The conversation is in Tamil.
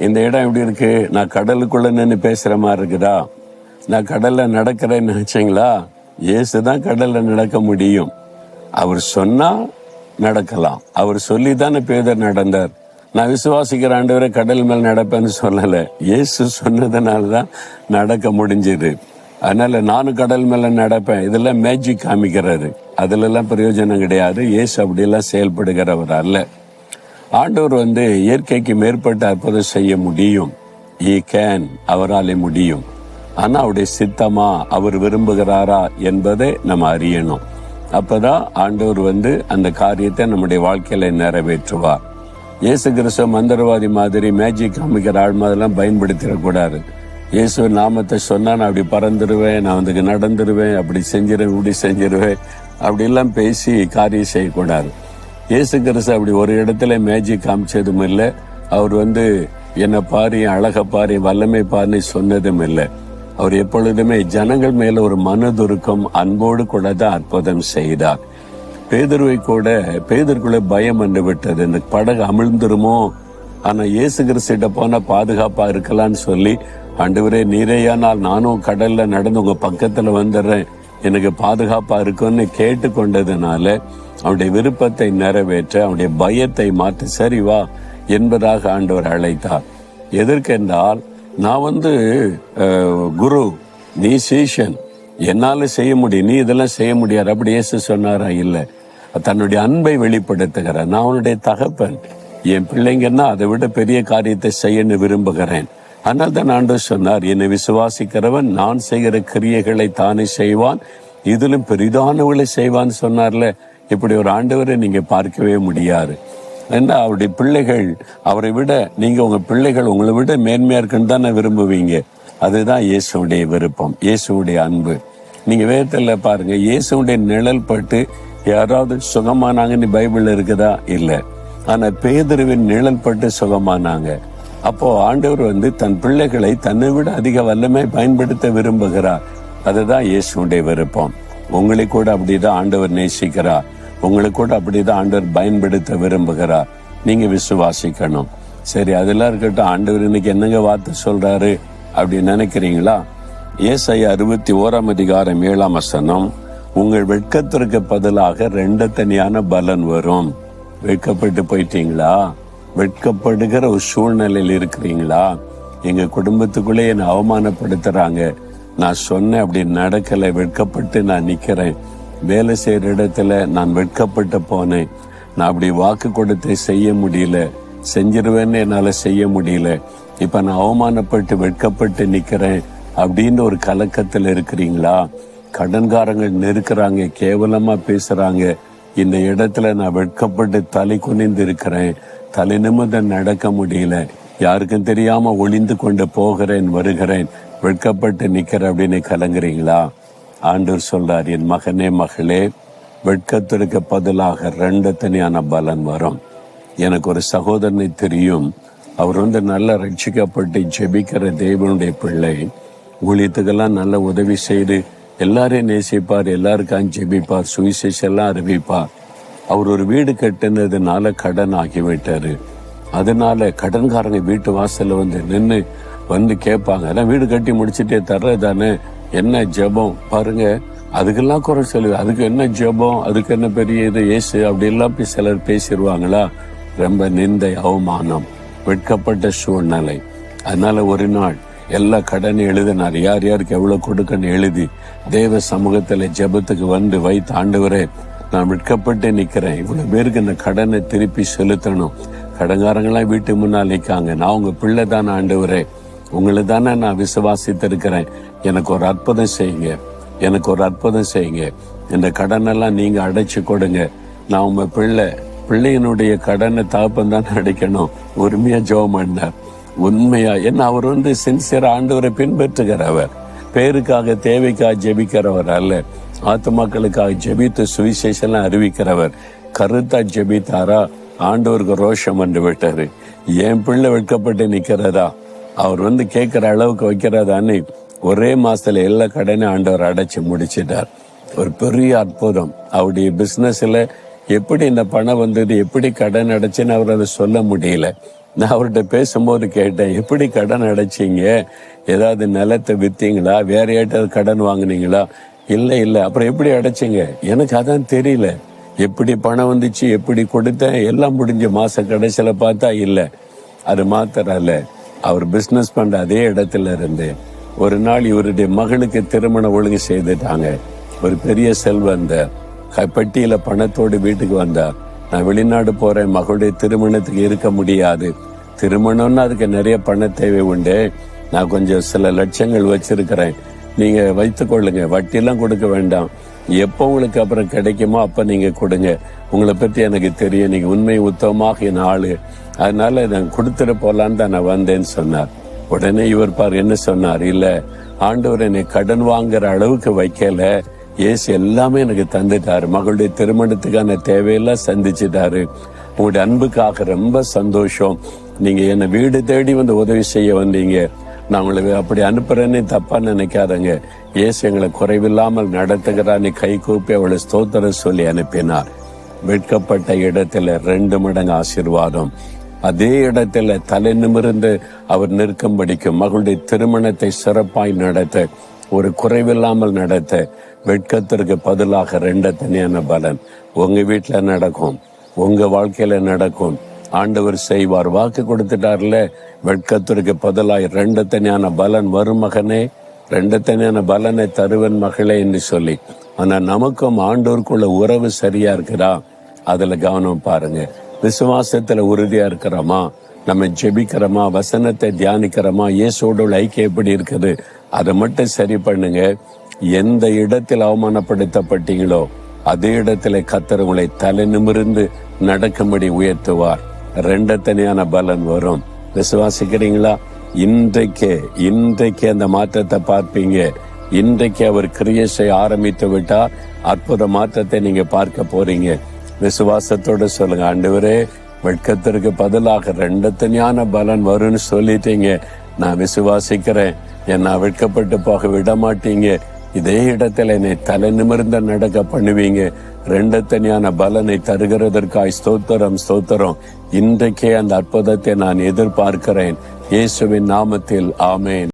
இந்த இடம் எப்படி இருக்கு? நான் கடலுக்குள்ள நின்று பேசுற மாதிரி இருக்குதா? நான் கடல்ல நடக்கிறேன்னு நினைச்சீங்களா? இயேசுதான் கடல்ல நடக்க முடியும். அவர் சொன்னா நடக்கலாம். அவர் சொல்லித்தானே பேதர் நடந்தார். நான் விசுவாசிக்கிற ஆண்டவரை கடல் மேல் நடப்பேன்னு சொல்லல, இயேசு சொன்னதுனாலதான் நடக்க முடிஞ்சது. அதனால நானும் கடல் மேல நடப்பேன், இதெல்லாம் மேஜிக் காமிக்கிறாரு, அதுல எல்லாம் பிரயோஜனம் கிடையாது. இயேசு அப்படியெல்லாம் செயல்படுகிறவர் அல்ல. ஆண்டவர் இயற்கைக்கு மேற்பட்ட அற்புதம் செய்ய முடியும். அவராலே முடியும். ஆனா அவருடைய சித்தமா, அவர் விரும்புகிறாரா என்பதை நம்ம அறியணும். அப்பதான் ஆண்டவர் அந்த காரியத்தை நம்முடைய வாழ்க்கையில நிறைவேற்றுவார். இயேசு கிறிஸ்து மந்திரவாதி மாதிரி, மேஜிக் காமிக்கிற ஆள் மாதிரிலாம் பயன்படுத்திடக்கூடாது. இயேசு நாமத்தை சொன்னா நான் அப்படி பறந்துடுவேன், நான் நடந்துருவேன், அப்படி செஞ்சிருவேன், இப்படி செஞ்சிருவேன், அப்படிலாம் பேசி காரியம் செய்யக்கூடாது. இயேசு கிறிஸ்து அப்படி ஒரு இடத்துல மேஜிக் காமிச்சதும் இல்லை. அவர் என்னை பாரு, அழக பாரு, வல்லமை பாருன்னு சொன்னதும் இல்லை. அவர் எப்பொழுதுமே ஜனங்கள் மேல ஒரு மனதுருக்கம், அன்போடு கூட தான் அற்புதம் செய்தார். பேதருக்குள்ள பயம் வந்து விட்டது, இந்த படகு அமிழ்ந்துருமோ. ஆனா இயேசு கிறிஸ்துட்ட போனா பாதுகாப்பா இருக்கலாம்னு சொல்லி, ஆண்டவரே நீரையானால் நானும் கடல்ல நடந்து உங்க பக்கத்துல வந்துடுறேன், எனக்கு பாதுகாப்பா இருக்குன்னு கேட்டு கொண்டதுனால அவனுடைய விருப்பத்தை நிறைவேற்ற, அவனுடைய பயத்தை மாற்ற, சரி வா என்பதாக ஆண்டவர் அழைத்தார். எதற்கென்றால், நான் குரு, நீ சீஷன், என்னால செய்ய முடியும், நீ இதெல்லாம் செய்ய முடியாது அப்படி இயேசு சொன்னாரா? இல்லை. தன்னுடைய அன்பை வெளிப்படுத்துகிறார். நான் அவனுடைய தகப்பன், என் பிள்ளைங்கன்னா அதை விட பெரிய காரியத்தை செய்யன்னு விரும்புகிறேன். ஆனால் தான் ஆண்டவர் சொன்னார், என்னை விசுவாசிக்கிறவன் நான் செய்கிற கிரியைகளை தானே செய்வான், இதிலும் பெரிதானவர்களை செய்வான்னு சொன்னார்ல. இப்படி ஒரு ஆண்டவரை நீங்க பார்க்கவே முடியாது. ஏன்னா அவருடைய பிள்ளைகள் அவரை விட, நீங்க உங்க பிள்ளைகள் உங்களை விட மேன்மையா இருக்குன்னு தானே விரும்புவீங்க. அதுதான் இயேசுடைய விருப்பம், இயேசுடைய அன்பு. நீங்க வேதத்துல பாருங்க, இயேசுடைய நிழல் பட்டு யாராவது சுகமானாங்கன்னு பைபிள்ல இருக்குதா? இல்லை. ஆனா பேதுருவின் நிழல் பட்டு சுகமானாங்க. அப்போ ஆண்டவர் தன் பிள்ளைகளை தன்னை விட அதிக வல்லமை பயன்படுத்த விரும்புகிறார். அதுதான் இயேசுடைய விருப்பம். உங்களை கூட அப்படிதான் ஆண்டவர் நேசிக்கிறார். உங்களை கூட அப்படிதான் ஆண்டவர் பயன்படுத்த விரும்புகிறார். நீங்க விசுவாசிக்கணும். சரி, அதெல்லாம் இருக்கட்டும், ஆண்டவர் இன்னைக்கு என்னங்க வார்த்தை சொல்றாரு அப்படின்னு நினைக்கிறீங்களா? ஏசாயா 61:7 உங்கள் வெட்கத்திற்கு பதிலாக 2 தனியான பலன் வரும். வெட்கப்பட்டு போயிட்டீங்களா? வெட்கப்படுகிற ஒரு சூழ்நிலையில் இருக்கிறீங்களா? எங்க குடும்பத்துக்குள்ளே என்னை அவமானப்படுத்துறாங்க, நான் சொன்னேன் அப்படி நடக்கலை, வெட்கப்பட்டு நான் நிக்கிறேன். வேலை செய்யற இடத்துல நான் வெட்கப்பட்டு போனேன், நான் அப்படி வாக்கு கொடுத்து செய்ய முடியல, செஞ்சிருவேன்னு என்னால செய்ய முடியல, இப்ப நான் அவமானப்பட்டு வெட்கப்பட்டு நிக்கிறேன் அப்படின்னு ஒரு கலக்கத்தில் இருக்கிறீங்களா? கடன்காரங்கள் நெருக்கிறாங்க, கேவலமா பேசுறாங்க, இந்த இடத்துல நான் வெட்கப்பட்டு தலை குனிந்து இருக்கிறேன், தலை நிமிர்ந்து நடக்க முடியல, யாருக்கும் தெரியாம ஒளிந்து கொண்டு போகிறேன் வருகிறேன், வெட்கப்பட்டு நிக்கிறேன் அப்படின்னு கலங்குறீங்களா? ஆண்டவர் சொல்றார், என் மகனே மகளே, வெட்கத்திற்கு பதிலாக 2 தனியான பலன் வரும். எனக்கு ஒரு சகோதரனை தெரியும். அவர் நல்லா ரட்சிக்கப்பட்டு ஜெபிக்கிற தேவனுடைய பிள்ளை. ஊழியத்துக்கெல்லாம் நல்ல உதவி செய்து எல்லாரையும் நேசிப்பார், எல்லாருக்கும் ஜெபிப்பார், சுவிசேஷம் எல்லாம் அறிவிப்பார். அவர் ஒரு வீடு கட்டினதுனால கடன் ஆகிவிட்டாரு. அதனால கடன்காரங்க வீட்டு வாசல்ல நின்று கேட்பாங்க, எல்லாம் வீடு கட்டி முடிச்சுட்டே தர்றதானே, என்ன ஜெபம் பாருங்க, அதுக்கெல்லாம் குறை சொல்லு, அதுக்கு என்ன ஜெபம், அதுக்கு என்ன பெரிய இது ஏசு அப்படி எல்லாம் சிலர் பேசிடுவாங்களா? ரொம்ப நிந்தை, அவமானம், வெட்கப்பட்ட சூழ்நிலை. அதனால ஒரு நாள் எல்லா கடனையும் எழுதினார், யார் யாருக்கு எவ்வளவு கொடுக்கன்னு எழுதி தேவ சமூகத்துல ஜெபத்துக்கு வைத்து, ஆண்டவரே நான் வெட்கப்பட்டு நிக்கிறேன், இவ்வளவு பேருக்கு இந்த கடனை திருப்பி செலுத்தணும், கடன்காரங்களாம் வீட்டுக்கு முன்னால் நிற்காங்க, நான் உங்க பிள்ளை தானே ஆண்டவரே, உங்களை தானே நான் விசுவாசித்திருக்கிறேன், எனக்கு ஒரு அற்புதம் செய்யுங்க, எனக்கு ஒரு அற்புதம் செய்யுங்க, இந்த கடனெல்லாம் நீங்க அடைச்சு கொடுங்க, நான் உங்க பிள்ளையினுடைய கடனை தகப்பன் தான் அடைக்கணும். உரிமையா ஜெபம் பண்ணார், உண்மையா. என்ன அவர் சின்சியரா ஆண்டவரை பின்பற்றுகிறவர், பேருக்காக தேவைக்காக ஜெபிக்கிறவர் அல்ல, ஆத்துமாக்களுக்காக ஜெபித்து சுவிசேஷம் அறிவிக்கிறவர். கருத்தா ஜெபித்தாரா, ஆண்டவருக்கு ரோஷம் வந்து விட்டாரு. என் பிள்ளை வெட்கப்பட்டு நிக்கிறதா, அவர் கேட்கிற அளவுக்கு வைக்கிறதான்னு ஒரே மாசத்துல எல்லா கடனையும் ஆண்டவர் அடைச்சு முடிச்சிட்டார். ஒரு பெரிய அற்புதம். அவருடைய பிசினஸ்ல எப்படி இந்த பணம் வந்தது, எப்படி கடன் அடைச்சுன்னு அவர் அதை சொல்ல முடியல. நான் அவர்கிட்ட பேசும்போது கேட்டேன், எப்படி கடன் அடைச்சிங்க? ஏதாவது நிலத்தை வித்தீங்களா? வேற யார்ட்டாவது கடன் வாங்குனீங்களா? இல்லை. அப்புறம் எப்படி அடைச்சிங்க? எனக்கு அதான் தெரியல. எப்படி பணம் வந்துச்சு, எப்படி கொடுத்தேன், எல்லாம் முடிஞ்ச மாச கடைசியில பார்த்தா இல்லை. அது மாத்திரம் இல்ல, அவர் பிசினஸ் பண்ற அதே இடத்துல இருந்து ஒரு நாள் இவருடைய மகனுக்கு திருமணம் ஒழுங்கு செய்துட்டாங்க. ஒரு பெரிய செல்வந்த பெட்டியில பணத்தோடு வீட்டுக்கு வந்தார். நான் வெளிநாடு போறேன், மகளுடைய திருமணத்துக்கு இருக்க முடியாது. திருமணம்னா அதுக்கு நிறைய பண தேவை உண்டு. நான் கொஞ்சம் சில லட்சங்கள் வச்சிருக்கிறேன், நீங்க வைத்துக் கொள்ளுங்க, வட்டியெல்லாம் கொடுக்க வேண்டாம். எப்போ உங்களுக்கு அப்புறம் கிடைக்குமோ அப்ப நீங்க கொடுங்க. உங்களை பற்றி எனக்கு தெரியும், நீங்க உண்மை உத்தமமாக என் ஆளு, அதனால நான் கொடுத்துட்டு போலான்னு தான் நான் வந்தேன்னு சொன்னார். உடனே இவர் பார் என்ன சொன்னார், இல்ல ஆண்டவர் என்னை கடன் வாங்குற அளவுக்கு வைக்கல, இயேசு எல்லாமே எனக்கு தந்துட்டாரு, மகளுடைய திருமணத்துக்கான தேவையெல்லாம் சந்திச்சுட்டாரு. உங்களுடைய அன்புக்காக ரொம்ப சந்தோஷம். நீங்க என்னை வீடு தேடி வந்து உதவி செய்ய வந்தீங்க, நான் உங்களை அப்படி அனுப்புறேன்னு தப்பா நினைக்காதங்க, இயேசு எங்களை குறைவில்லாமல் நடத்துகிறான்னு கை கூப்பி அவளை ஸ்தோத்திரம் சொல்லி அனுப்பினார். வெட்கப்பட்ட இடத்துல 2 மடங்கு ஆசீர்வாதம். அதே இடத்துல தலை நிமிர்ந்து அவர் நிற்கும்படிக்கும் மகளுடைய திருமணத்தை சிறப்பாய் நடத்த, ஒரு குறைவில்லாமல் நடத்த, வெட்கத்திற்கு பதிலாக 2 தனியான பலன் உங்க வீட்டுல நடக்கும், உங்க வாழ்க்கையில நடக்கும். ஆண்டவர் செய்வார், வாக்கு கொடுத்துட்டார்ல. வெட்கத்திற்கு பதிலாய் 2 தனியான பலன் வரும் மகனே, 2 தனியான பலனை தருவன் மகளே என்று சொல்லி. ஆனா நமக்கும் ஆண்டோருக்குள்ள உறவு சரியா இருக்குதா, அதுல கவனம் பாருங்க. விசுவாசத்துல உறுதியா இருக்கிறோமா, நம்ம ஜெபிக்கிறோமா, வசனத்தை தியானிக்கிறோமா, இயேசுவோட ஐக்கியம் எப்படி இருக்குது, அதை மட்டும் சரி பண்ணுங்க. எந்த இடத்தில் அவமானப்படுத்தப்பட்டீங்களோ அதே இடத்துல கர்த்தர் உங்களை தலை நிமிர்ந்து நடக்கும்படி உயர்த்துவார். 2 தனியான பலன் வரும். விசுவாசிக்கிறீங்களா? இன்றைக்கு அந்த மாற்றத்தை பார்ப்பீங்க. இன்றைக்கு அவர் கிரியை செய்ய ஆரம்பித்து விட்டார். அற்புத மாற்றத்தை நீங்க பார்க்க போறீங்க. விசுவாசத்தோட சொல்லுங்க, ஆண்டவரே வெட்கத்திற்கு பதிலாக 2 தனியான பலன் வரும்னு சொல்லிட்டீங்க, நான் விசுவாசிக்கிறேன், என்ன வெட்கப்பட்டு போக விட மாட்டீங்க, இதே இடத்துல என்னை தலை நிமிர்ந்த நடக்க பண்ணுவீங்க. 2 தனியான பலனை தருகிறதற்காய் ஸ்தோத்திரம். இன்றைக்கே அந்த அற்புதத்தை நான் எதிர்பார்க்கிறேன். இயேசுவின் நாமத்தில் ஆமேன்.